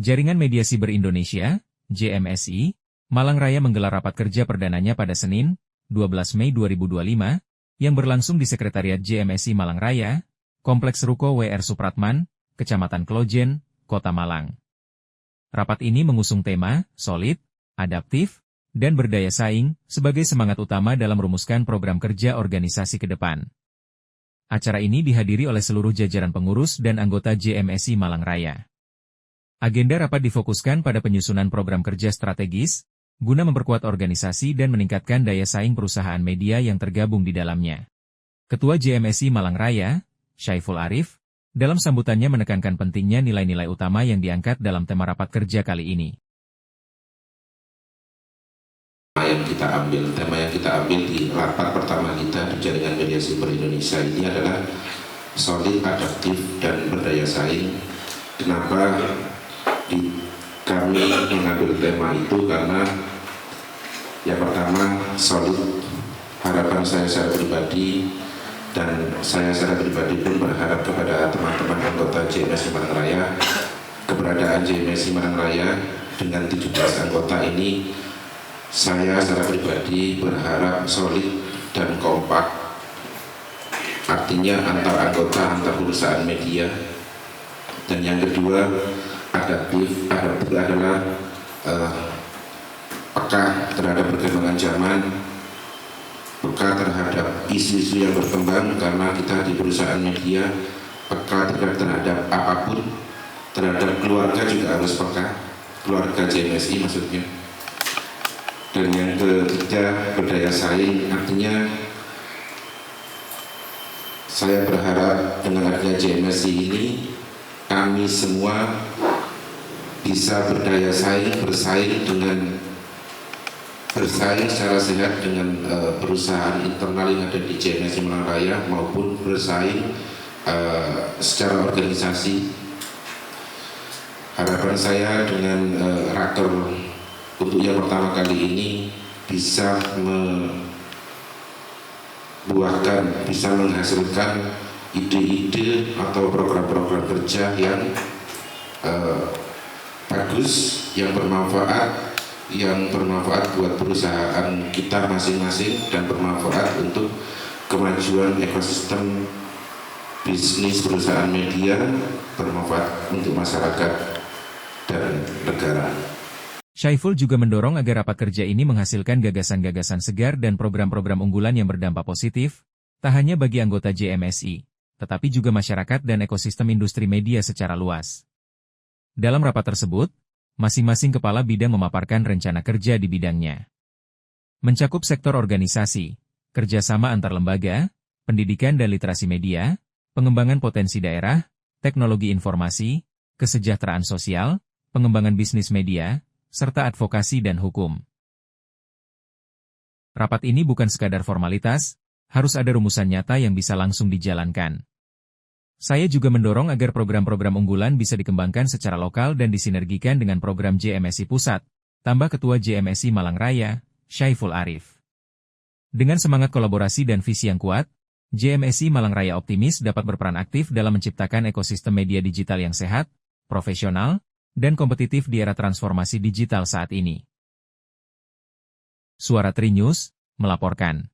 Jaringan Media Siber Indonesia, JMSI, Malang Raya menggelar rapat kerja perdananya pada Senin, 12 Mei 2025, yang berlangsung di Sekretariat JMSI Malang Raya, Kompleks Ruko WR Supratman, Kecamatan Klojen, Kota Malang. Rapat ini mengusung tema, solid, adaptif, dan berdaya saing, sebagai semangat utama dalam merumuskan program kerja organisasi ke depan. Acara ini dihadiri oleh seluruh jajaran pengurus dan anggota JMSI Malang Raya. Agenda rapat difokuskan pada penyusunan program kerja strategis, guna memperkuat organisasi dan meningkatkan daya saing perusahaan media yang tergabung di dalamnya. Ketua JMSI Malang Raya, Syaiful Arif, dalam sambutannya menekankan pentingnya nilai-nilai utama yang diangkat dalam tema rapat kerja kali ini. Tema yang kita ambil di rapat pertama kita di Jaringan Media Siber Indonesia ini adalah solid, adaptif, dan berdaya saing. Kenapa kami mengambil tema itu? Karena yang pertama, solid. Harapan saya secara pribadi dan saya secara pribadi pun berharap kepada teman-teman anggota JMSI Malang Raya, keberadaan JMSI Malang Raya dengan 17 anggota ini, saya secara pribadi berharap solid dan kompak. Artinya antar anggota, antar perusahaan media. Dan yang kedua, adaptif adalah peka terhadap perkembangan zaman, peka terhadap isu-isu yang berkembang, karena kita di perusahaan media peka terhadap apapun, terhadap keluarga juga harus peka, keluarga JMSI maksudnya. Dan yang ketiga, berdaya saing, artinya saya berharap dengan adanya JMSI ini kami semua bisa berdaya saing, bersaing secara sehat dengan perusahaan internal yang ada di JMSI Malang Raya, maupun bersaing secara organisasi. Harapan saya dengan raker untuk yang pertama kali ini bisa menghasilkan ide-ide atau program-program kerja yang bagus, yang bermanfaat buat perusahaan kita masing-masing dan bermanfaat untuk kemajuan ekosistem bisnis perusahaan media, bermanfaat untuk masyarakat dan negara. Syaiful juga mendorong agar rapat kerja ini menghasilkan gagasan-gagasan segar dan program-program unggulan yang berdampak positif, tak hanya bagi anggota JMSI, tetapi juga masyarakat dan ekosistem industri media secara luas. Dalam rapat tersebut, masing-masing kepala bidang memaparkan rencana kerja di bidangnya. Mencakup sektor organisasi, kerjasama antar lembaga, pendidikan dan literasi media, pengembangan potensi daerah, teknologi informasi, kesejahteraan sosial, pengembangan bisnis media, serta advokasi dan hukum. Rapat ini bukan sekadar formalitas, harus ada rumusan nyata yang bisa langsung dijalankan. Saya juga mendorong agar program-program unggulan bisa dikembangkan secara lokal dan disinergikan dengan program JMSI Pusat, tambah Ketua JMSI Malang Raya, Syaiful Arif. Dengan semangat kolaborasi dan visi yang kuat, JMSI Malang Raya optimis dapat berperan aktif dalam menciptakan ekosistem media digital yang sehat, profesional, dan kompetitif di era transformasi digital saat ini. Suara Trinews melaporkan.